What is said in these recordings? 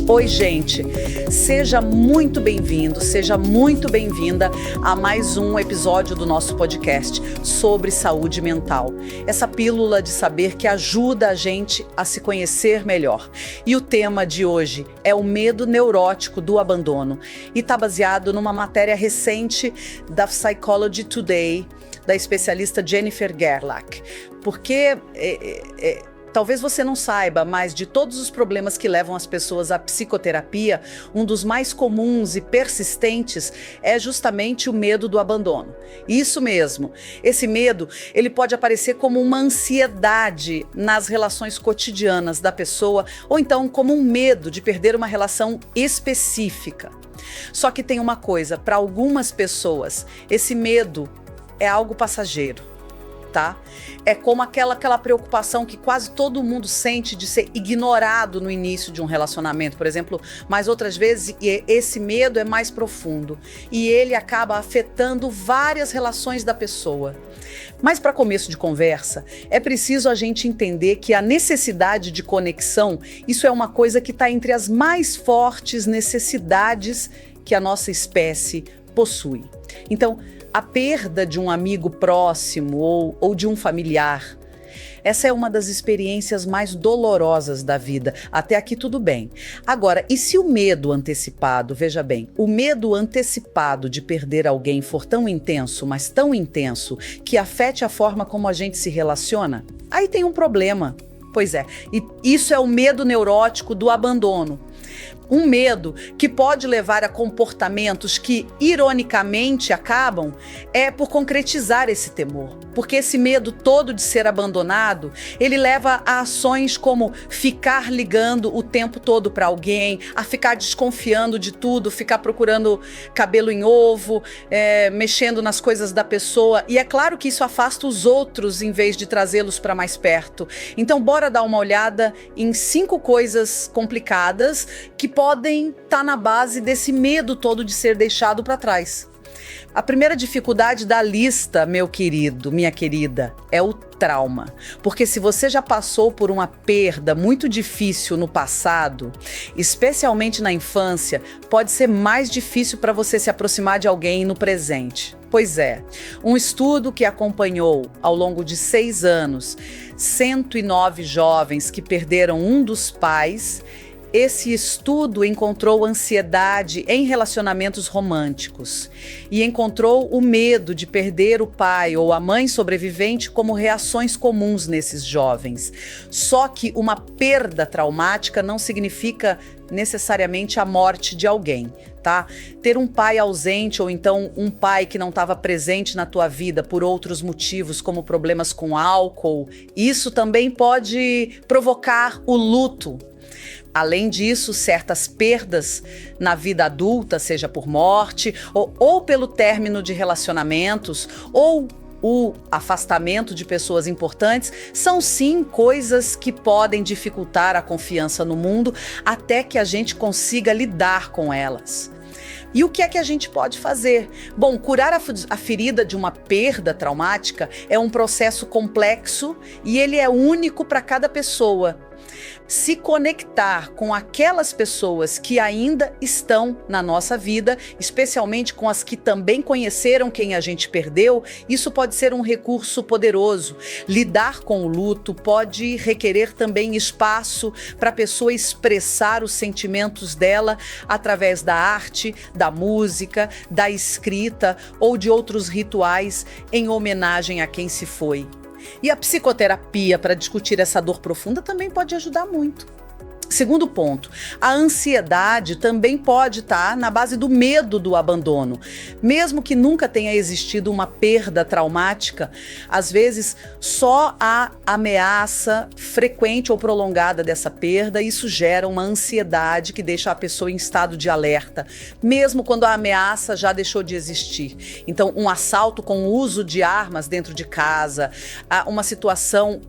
Oi, gente! Seja muito bem-vindo, seja muito bem-vinda a mais um episódio do nosso podcast sobre saúde mental. Essa pílula de saber que ajuda a gente a se conhecer melhor. E o tema de hoje é o medo neurótico do abandono. E está baseado numa matéria recente da Psychology Today, da especialista Jennifer Gerlach. Porque... talvez você não saiba, mas de todos os problemas que levam as pessoas à psicoterapia, um dos mais comuns e persistentes é justamente o medo do abandono. Isso mesmo. Esse medo, ele pode aparecer como uma ansiedade nas relações cotidianas da pessoa, ou então como um medo de perder uma relação específica. Só que tem uma coisa, para algumas pessoas, esse medo é algo passageiro. Tá? É como aquela preocupação que quase todo mundo sente de ser ignorado no início de um relacionamento, por exemplo, mas outras vezes esse medo é mais profundo e ele acaba afetando várias relações da pessoa. Mas para começo de conversa, é preciso a gente entender que a necessidade de conexão, isso é uma coisa que está entre as mais fortes necessidades que a nossa espécie possui. Então, a perda de um amigo próximo ou de um familiar, essa é uma das experiências mais dolorosas da vida. Até aqui tudo bem. Agora, e se o medo antecipado, veja bem, o medo antecipado de perder alguém for tão intenso, mas tão intenso, que afete a forma como a gente se relaciona? Aí tem um problema. Pois é, e isso é o medo neurótico do abandono. Um medo que pode levar a comportamentos que, ironicamente, acabam por concretizar esse temor. Porque esse medo todo de ser abandonado, ele leva a ações como ficar ligando o tempo todo para alguém, a ficar desconfiando de tudo, ficar procurando cabelo em ovo, mexendo nas coisas da pessoa. E é claro que isso afasta os outros em vez de trazê-los para mais perto. Então, bora dar uma olhada em 5 coisas complicadas que podem estar na base desse medo todo de ser deixado para trás. A primeira dificuldade da lista, meu querido, minha querida, é o trauma. Porque se você já passou por uma perda muito difícil no passado, especialmente na infância, pode ser mais difícil para você se aproximar de alguém no presente. Pois é, um estudo que acompanhou ao longo de 6 anos 109 jovens que perderam um dos pais. Esse estudo encontrou ansiedade em relacionamentos românticos e encontrou o medo de perder o pai ou a mãe sobrevivente como reações comuns nesses jovens. Só que uma perda traumática não significa necessariamente a morte de alguém, tá? Ter um pai ausente ou então um pai que não estava presente na tua vida por outros motivos, como problemas com álcool, isso também pode provocar o luto. Além disso, certas perdas na vida adulta, seja por morte ou pelo término de relacionamentos ou o afastamento de pessoas importantes, são sim coisas que podem dificultar a confiança no mundo até que a gente consiga lidar com elas. E o que é que a gente pode fazer? Bom, curar a ferida de uma perda traumática é um processo complexo e ele é único para cada pessoa. Se conectar com aquelas pessoas que ainda estão na nossa vida, especialmente com as que também conheceram quem a gente perdeu, isso pode ser um recurso poderoso. Lidar com o luto pode requerer também espaço para a pessoa expressar os sentimentos dela através da arte, da música, da escrita ou de outros rituais em homenagem a quem se foi. E a psicoterapia para discutir essa dor profunda também pode ajudar muito. Segundo ponto, a ansiedade também pode estar na base do medo do abandono. Mesmo que nunca tenha existido uma perda traumática, às vezes só a ameaça frequente ou prolongada dessa perda, isso gera uma ansiedade que deixa a pessoa em estado de alerta, mesmo quando a ameaça já deixou de existir. Então, um assalto com o uso de armas dentro de casa, uma situação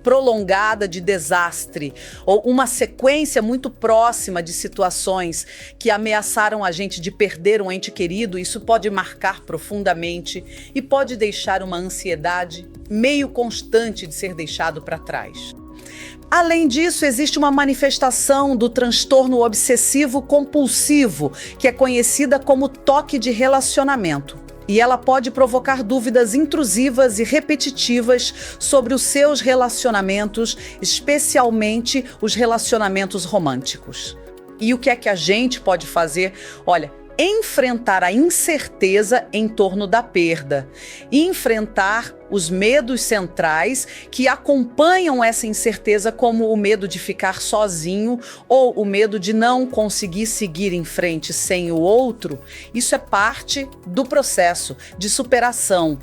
prolongada de desastre ou uma sequência muito próxima de situações que ameaçaram a gente de perder um ente querido, isso pode marcar profundamente e pode deixar uma ansiedade meio constante de ser deixado para trás. Além disso, existe uma manifestação do transtorno obsessivo-compulsivo, que é conhecida como toque de relacionamento. E ela pode provocar dúvidas intrusivas e repetitivas sobre os seus relacionamentos, especialmente os relacionamentos românticos. E o que é que a gente pode fazer? Olha, enfrentar a incerteza em torno da perda e enfrentar os medos centrais que acompanham essa incerteza, como o medo de ficar sozinho ou o medo de não conseguir seguir em frente sem o outro. Isso é parte do processo de superação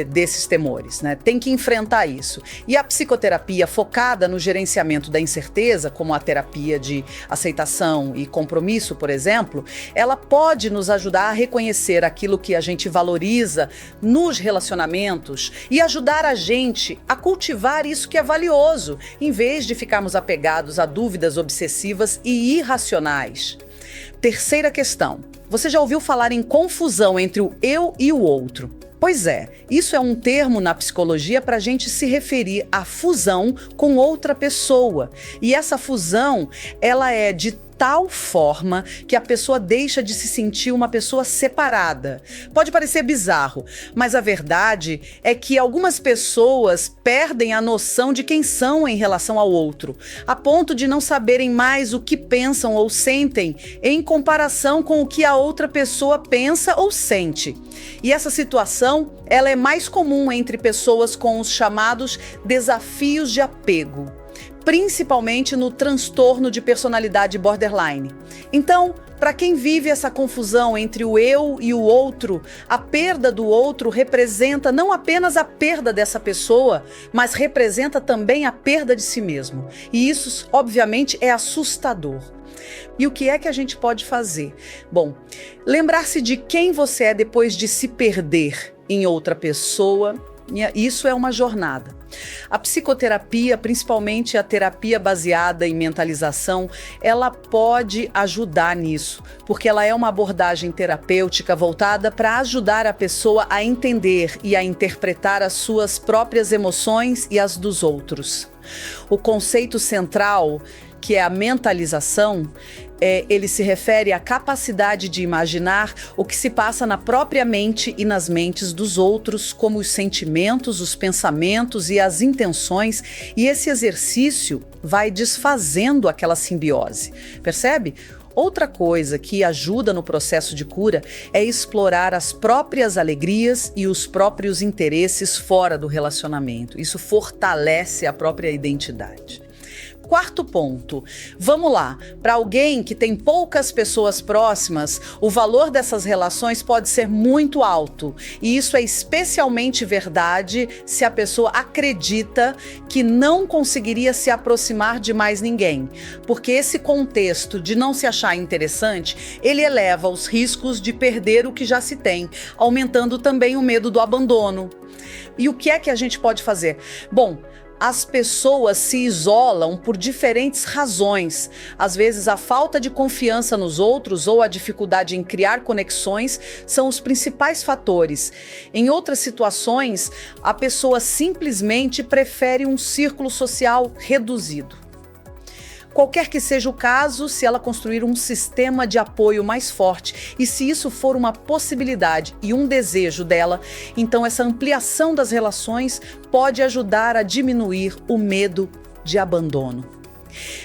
desses temores, né? Tem que enfrentar isso. E a psicoterapia focada no gerenciamento da incerteza, como a terapia de aceitação e compromisso, por exemplo, ela pode nos ajudar a reconhecer aquilo que a gente valoriza nos relacionamentos e ajudar a gente a cultivar isso que é valioso, em vez de ficarmos apegados a dúvidas obsessivas e irracionais. Terceira questão. Você já ouviu falar em confusão entre o eu e o outro? Pois é, isso é um termo na psicologia para a gente se referir à fusão com outra pessoa. E essa fusão, ela é de tal forma que a pessoa deixa de se sentir uma pessoa separada. Pode parecer bizarro, mas a verdade é que algumas pessoas perdem a noção de quem são em relação ao outro, a ponto de não saberem mais o que pensam ou sentem em comparação com o que a outra pessoa pensa ou sente. E essa situação, ela é mais comum entre pessoas com os chamados desafios de apego, principalmente no transtorno de personalidade borderline. Então, para quem vive essa confusão entre o eu e o outro, a perda do outro representa não apenas a perda dessa pessoa, mas representa também a perda de si mesmo. E isso, obviamente, é assustador. E o que é que a gente pode fazer? Bom, lembrar-se de quem você é depois de se perder em outra pessoa. Isso é uma jornada. A psicoterapia, principalmente a terapia baseada em mentalização, ela pode ajudar nisso, porque ela é uma abordagem terapêutica voltada para ajudar a pessoa a entender e a interpretar as suas próprias emoções e as dos outros. O conceito central, que é a mentalização, ele se refere à capacidade de imaginar o que se passa na própria mente e nas mentes dos outros, como os sentimentos, os pensamentos e as intenções, e esse exercício vai desfazendo aquela simbiose, percebe? Outra coisa que ajuda no processo de cura é explorar as próprias alegrias e os próprios interesses fora do relacionamento. Isso fortalece a própria identidade. Quarto ponto, vamos lá, para alguém que tem poucas pessoas próximas, o valor dessas relações pode ser muito alto, e isso é especialmente verdade se a pessoa acredita que não conseguiria se aproximar de mais ninguém, porque esse contexto de não se achar interessante, ele eleva os riscos de perder o que já se tem, aumentando também o medo do abandono. E o que é que a gente pode fazer? Bom, as pessoas se isolam por diferentes razões. Às vezes, a falta de confiança nos outros ou a dificuldade em criar conexões são os principais fatores. Em outras situações, a pessoa simplesmente prefere um círculo social reduzido. Qualquer que seja o caso, se ela construir um sistema de apoio mais forte e se isso for uma possibilidade e um desejo dela, então essa ampliação das relações pode ajudar a diminuir o medo de abandono.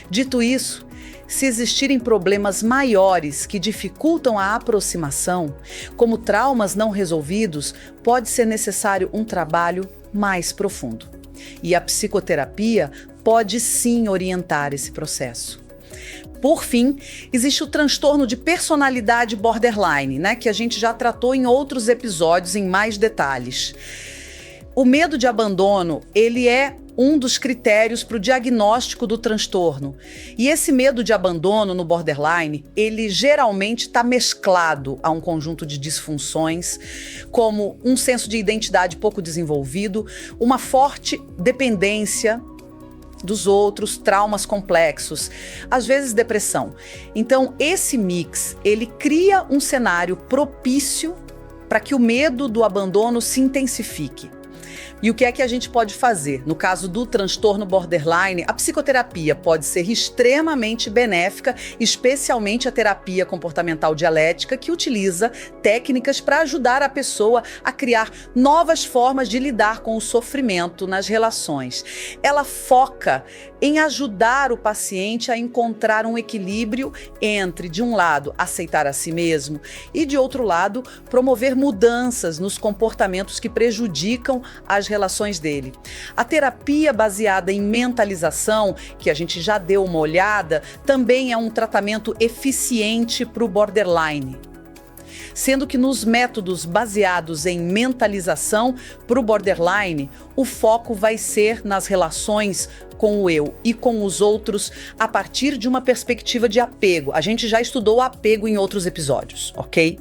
Dito isso, se existirem problemas maiores que dificultam a aproximação, como traumas não resolvidos, pode ser necessário um trabalho mais profundo. E a psicoterapia pode sim orientar esse processo. Por fim, existe o transtorno de personalidade borderline, que a gente já tratou em outros episódios em mais detalhes. O medo de abandono, ele é um dos critérios para o diagnóstico do transtorno. E esse medo de abandono no borderline, ele geralmente está mesclado a um conjunto de disfunções, como um senso de identidade pouco desenvolvido, uma forte dependência dos outros, traumas complexos, às vezes depressão. Então, esse mix, ele cria um cenário propício para que o medo do abandono se intensifique. E o que é que a gente pode fazer? No caso do transtorno borderline, a psicoterapia pode ser extremamente benéfica, especialmente a terapia comportamental dialética, que utiliza técnicas para ajudar a pessoa a criar novas formas de lidar com o sofrimento nas relações. Ela foca em ajudar o paciente a encontrar um equilíbrio entre, de um lado, aceitar a si mesmo e, de outro lado, promover mudanças nos comportamentos que prejudicam as relações dele. A terapia baseada em mentalização, que a gente já deu uma olhada, também é um tratamento eficiente para o borderline. Sendo que nos métodos baseados em mentalização para o borderline, o foco vai ser nas relações com o eu e com os outros a partir de uma perspectiva de apego. A gente já estudou o apego em outros episódios, ok?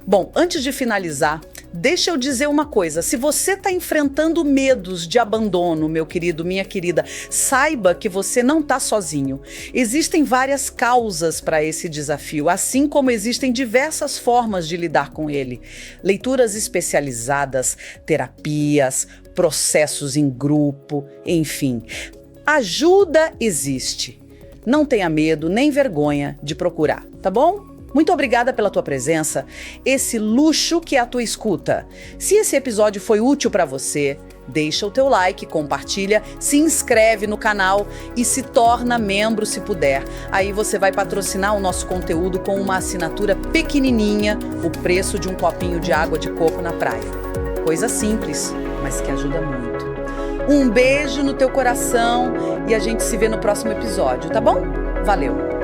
Bom, antes de finalizar, deixa eu dizer uma coisa. Se você está enfrentando medos de abandono, meu querido, minha querida, saiba que você não está sozinho. Existem várias causas para esse desafio, assim como existem diversas formas de lidar com ele. Leituras especializadas, terapias, processos em grupo, enfim. Ajuda existe. Não tenha medo nem vergonha de procurar, tá bom? Muito obrigada pela tua presença, esse luxo que é a tua escuta. Se esse episódio foi útil para você, deixa o teu like, compartilha, se inscreve no canal e se torna membro se puder. Aí você vai patrocinar o nosso conteúdo com uma assinatura pequenininha, o preço de um copinho de água de coco na praia. Coisa simples, mas que ajuda muito. Um beijo no teu coração e a gente se vê no próximo episódio, tá bom? Valeu!